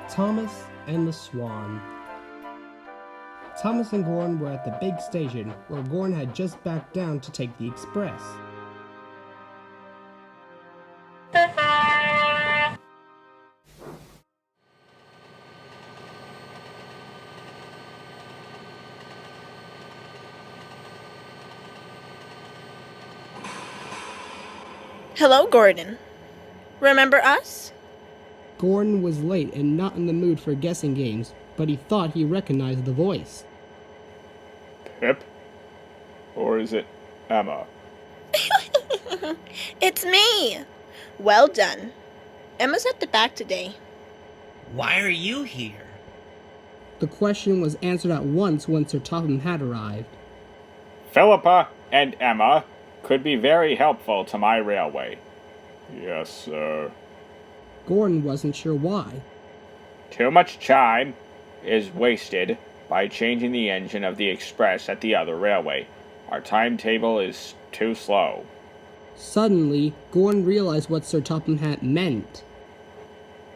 Thomas and the Swan. Thomas and Gordon were at the big station where Gordon had just backed down to take the express. Hello, Gordon. Remember us? Gordon was late and not in the mood for guessing games, but he thought he recognized the voice. Pip? Or is it Emma? It's me! Well done. Emma's at the back today. Why are you here? The question was answered at once when Sir Topham had arrived. Philippa and Emma could be very helpful to my railway. Yes, sir. Gordon wasn't sure why. Too much time is wasted by changing the engine of the express at the other railway. Our timetable is too slow. Suddenly, Gordon realized what Sir Topham had meant.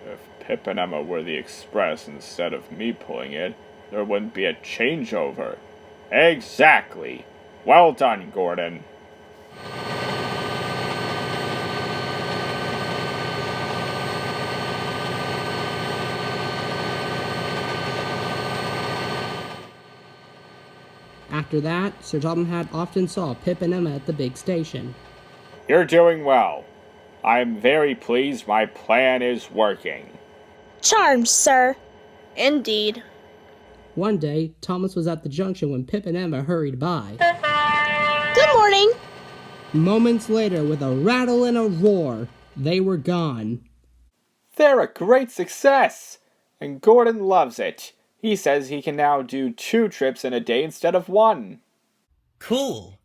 If Pip and Emma were the express instead of me pulling it, there wouldn't be a changeover. Exactly. Well done, Gordon. After that, Sir Topham had often saw Pip and Emma at the big station. You're doing well. I'm very pleased my plan is working. Charmed, sir. Indeed. One day, Thomas was at the junction when Pip and Emma hurried by. Good morning. Moments later, with a rattle and a roar, they were gone. They're a great success, and Gordon loves it. He says he can now do 2 trips in a day instead of 1. Cool.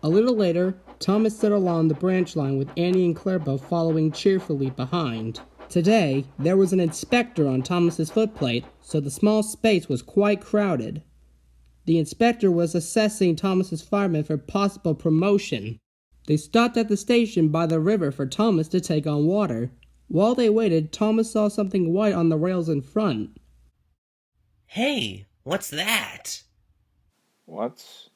A little later, Thomas stood along the branch line with Annie and Clairbo following cheerfully behind. Today, there was an inspector on Thomas's footplate, so the small space was quite crowded. The inspector was assessing Thomas's firemen for possible promotion. They stopped at the station by the river for Thomas to take on water. While they waited, Thomas saw something white on the rails in front. Hey, what's that? What's...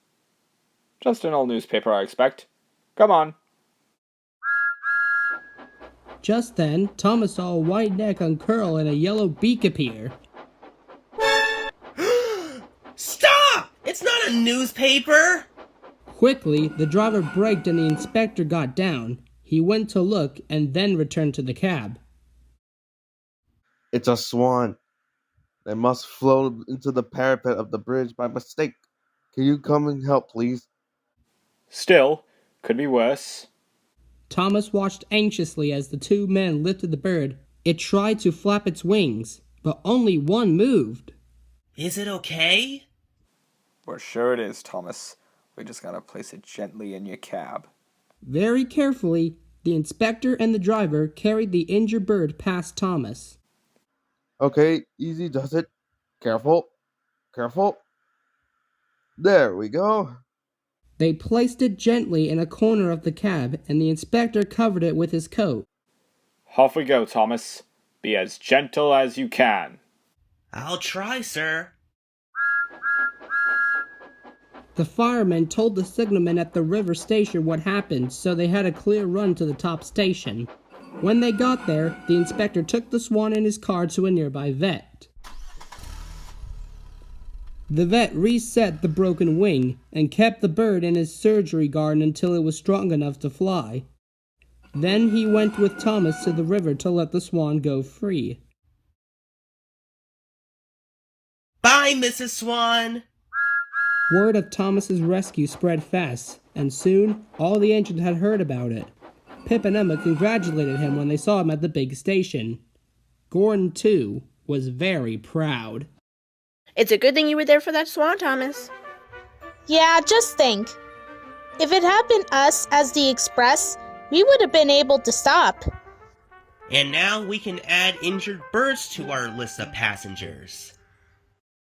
Just an old newspaper, I expect. Come on. Just then, Thomas saw a white neck uncurl and a yellow beak appear. Stop! It's not a newspaper! Quickly, the driver braked and the inspector got down. He went to look and then returned to the cab. It's a swan. They must float into the parapet of the bridge by mistake. Can you come and help, please? Still, could be worse. Thomas watched anxiously as the 2 men lifted the bird. It tried to flap its wings, but only one moved. Is it okay? We're sure it is, Thomas. We just gotta place it gently in your cab. Very carefully, the inspector and the driver carried the injured bird past Thomas. Okay, easy does it. Careful. Careful. There we go. They placed it gently in a corner of the cab, and the inspector covered it with his coat. Off we go, Thomas. Be as gentle as you can. I'll try, sir. The firemen told the signalman at the river station what happened, so they had a clear run to the top station. When they got there, the inspector took the Swan in his car to a nearby vet. The vet reset the broken wing and kept the bird in his surgery garden until it was strong enough to fly. Then he went with Thomas to the river to let the Swan go free. Bye, Mrs. Swan! Word of Thomas's rescue spread fast, and soon all the ancients had heard about it. Pip and Emma congratulated him when they saw him at the big station. Gordon, too, was very proud. It's a good thing you were there for that swan, Thomas. Yeah, just think. If it had been us as the express, we would have been able to stop. And now we can add injured birds to our list of passengers.